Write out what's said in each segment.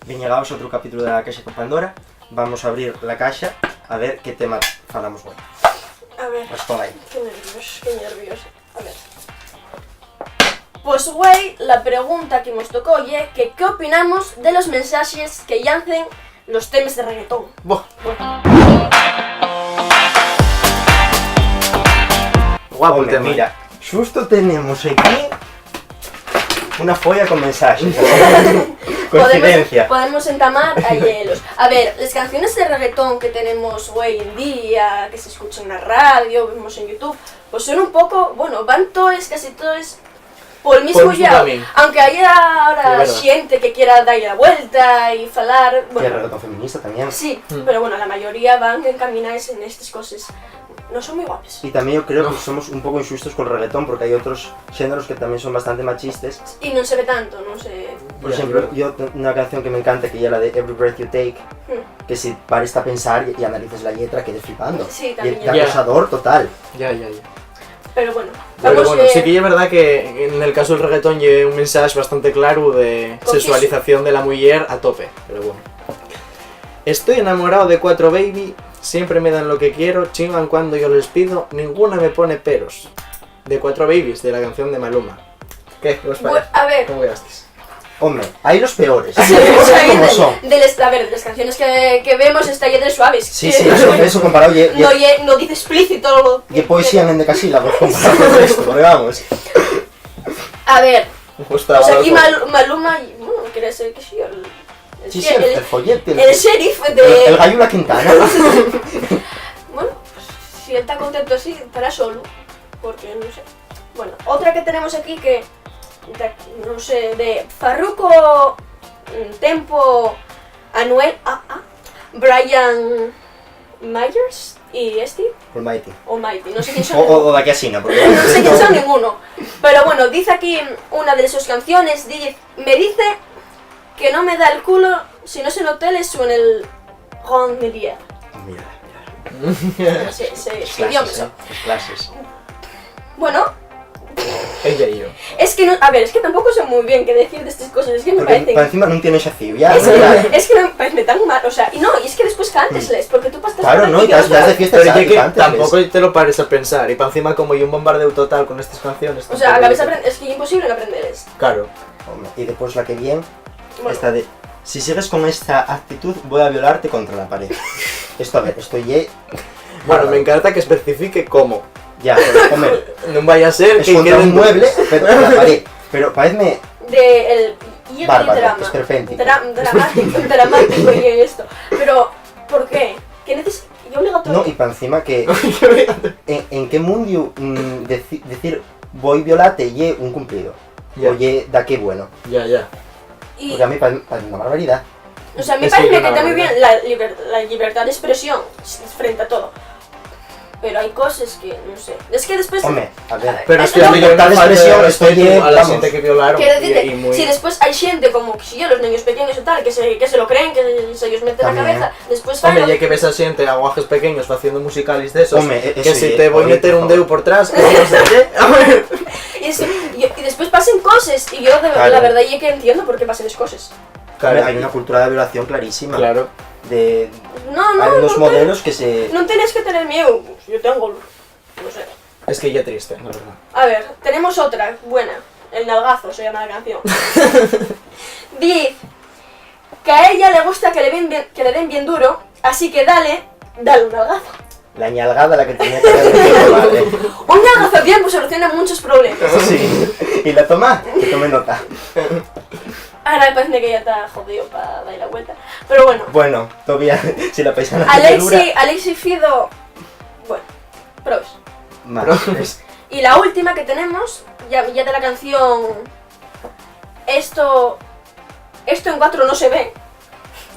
Llegados a outro capítulo da Caixa con Pandora. Vamos a abrir la caixa a ver que tema falamos hoy. A ver, Estoy ahí. qué nervios. A ver. Pues güey, la pregunta que nos tocó oye, que ¿qué opinamos de los mensajes que llancen los temas de reggaetón? Buah, Guapo el tema. Mira, justo tenemos aquí una folla con mensajes. Coincidencia. Podemos entamar a hielos. A ver, las canciones de reggaetón que tenemos hoy en día, que se escuchan en la radio, vemos en YouTube, pues son un poco, bueno, van todos, casi todos por el mismo ya. Aunque haya ahora gente que quiera darle la vuelta y falar, Que el bueno, reggaetón feminista también. sí, pero bueno, la mayoría van encaminadas en estas cosas. No son muy guapos. Y también yo creo que somos un poco injustos con el reggaetón porque hay otros géneros que también son bastante machistas. Y no se ve tanto, no sé. Por ejemplo, yo una canción que me encanta, que es la de Every Breath You Take, que si pares a pensar y analices la letra, quedes flipando. Sí, Y también. es acosador total. Ya. Pero bueno, Pero vamos bueno, sí que es verdad que en el caso del reggaetón lleva un mensaje bastante claro de sexualización de la mujer a tope. Pero bueno. Estoy enamorado de 4 baby, siempre me dan lo que quiero, chingan cuando yo les pido, ninguna me pone peros. De 4 babies, de la canción de Maluma. ¿Qué os parece? a ver. ¿Cómo gastes? Hombre, hay los peores. Sí, Hay o sea, como son. a ver, de las canciones que vemos está llena de suaves. Sí, eso comparado No dice explícito. y poesía en endecasílabos comparado con esto, porque vamos. A ver, Pues pues aquí Maluma, bueno, quiere ser que sí, Sí, el follete, el sheriff el de... gallo La Quintana. Bueno, pues si él está contento así, estará solo, porque no sé. Bueno, otra que tenemos aquí que, no sé, de Farruko, Tempo, Anuel, Brian Myers y Almighty. Almighty, no sé quién son. O de aquí a Sina, porque No sé quién son ninguno. Pero bueno, dice aquí una de sus canciones, me dice que no me da el culo si no es en hoteles o en el Grand Media. Mira. Sí, Clases, clases. Bueno, Ella y yo. es que no, a ver, es que tampoco sé muy bien qué decir de estas cosas, es que me Porque parecen... para encima no tienes así, ya. Es que me parece tan mal, o sea, y no, y es que después cántesles, porque tú pasas Claro, no, y te has de fiesta. Pero ya que tampoco te lo pares a pensar, y para encima como hay un bombardeo total con estas canciones. O sea, a la vez es que es imposible aprenderles. Claro. Y después la que viene, Bueno. esta de... Si sigues con esta actitud, voy a violarte contra la pared. Esto, a ver, estoy... Bueno, me encanta que especifique cómo. Ya, pero, hombre, No vaya a ser es que contra un queden mueble, pero en la pared. Pero parece De el bárbaro, drama. esperpéntico. Dramático y esto. Pero, ¿por qué? ¿Qué necesitas? Yo obligatorio. No, y para encima que... ¿En qué mundo decir voy a violarte y un cumplido? Ya. Oye, da qué bueno. Ya. Y, Porque a mí parece una barbaridad. o sea, me es parece que que no, está muy no. bien la libertad de expresión frente a todo. Pero hay cosas que, no sé. Es que después... Hombre, a ver. Pero es que No, es libertad de expresión, expresión, estoy, a la vamos. gente que violaron. Quiero decirte, y muy... si después hay gente como que si yo, los niños pequeños o tal, que se lo creen, que se ellos meten También. la cabeza, después Hombre, claro, ya que ves a gente, aguajes pequeños haciendo musicales de esos, Hombre, que eso si sí, te voy a oye, meter por un favor. dedo por atrás, que no sé qué. A ver. y después pasan cosas, y yo Claro. la verdad es que entiendo por qué pasan las cosas. Hombre, hay una cultura de violación clarísima. Claro. De, No, hay unos modelos que se... no tienes que tener miedo, yo tengo, no sé. Es que ya triste, la verdad. A ver, tenemos otra, buena, el nalgazo se llama la canción. Dice que a ella le gusta que le den bien duro, así que dale un nalgazo. La ñalgada la que tenía que haber vale. Un nalgazo bien pues soluciona muchos problemas. Sí. Y la toma, que tome nota. Ahora me parece que ya está jodido para dar la vuelta. Pero bueno, Bueno, todavía, si la paisana te dura... Alexi Fido, bueno, pros. Más. Y la última que tenemos, ya de la canción Esto en 4 no se ve.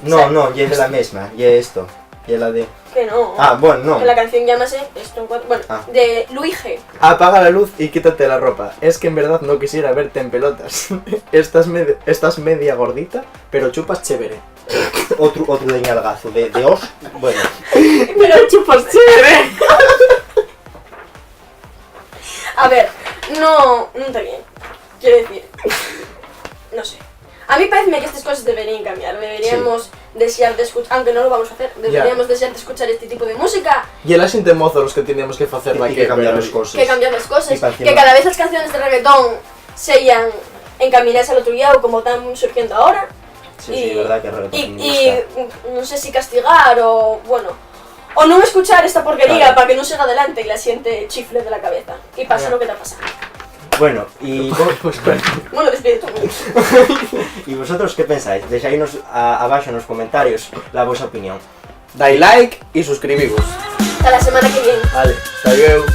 No, y es de la misma, y es esto. Y es la de... Que no. Ah, bueno, no. Que la canción llámase Esto en 4, bueno, Ah. de Luigi. Apaga la luz y quítate la ropa. Es que en verdad no quisiera verte en pelotas. Estás media gordita, pero chupas chévere. Otro de ñalgazo, de os... Bueno, Pero chupas chévere. A ver, no está bien. Quiero decir, no sé. A mí parece que estas cosas deberían cambiar, deberíamos desear de escuchar, aunque no lo vamos a hacer, deberíamos desear de escuchar este tipo de música. E elas xente mozo los que teníamos que facer Hay que cambiar las cosas. Que cambiar las cosas, Y para encima- que cada vez las canciones de reggaetón sean encaminadas al otro lado como están surgiendo ahora. Sí, verdad que reggaetón y no sé si castigar o, bueno, o no escuchar esta porquería Claro. para que no siga adelante y la siente chifle de la cabeza. Y pasa lo que te ha pasado. Bueno, y, Bueno, despide tú. ¿Y vosotros qué pensáis? Deixáis abaixo nos comentarios la vosa opinión. Dai like e suscribivos. Hasta la semana que viene. Vale, hasta luego.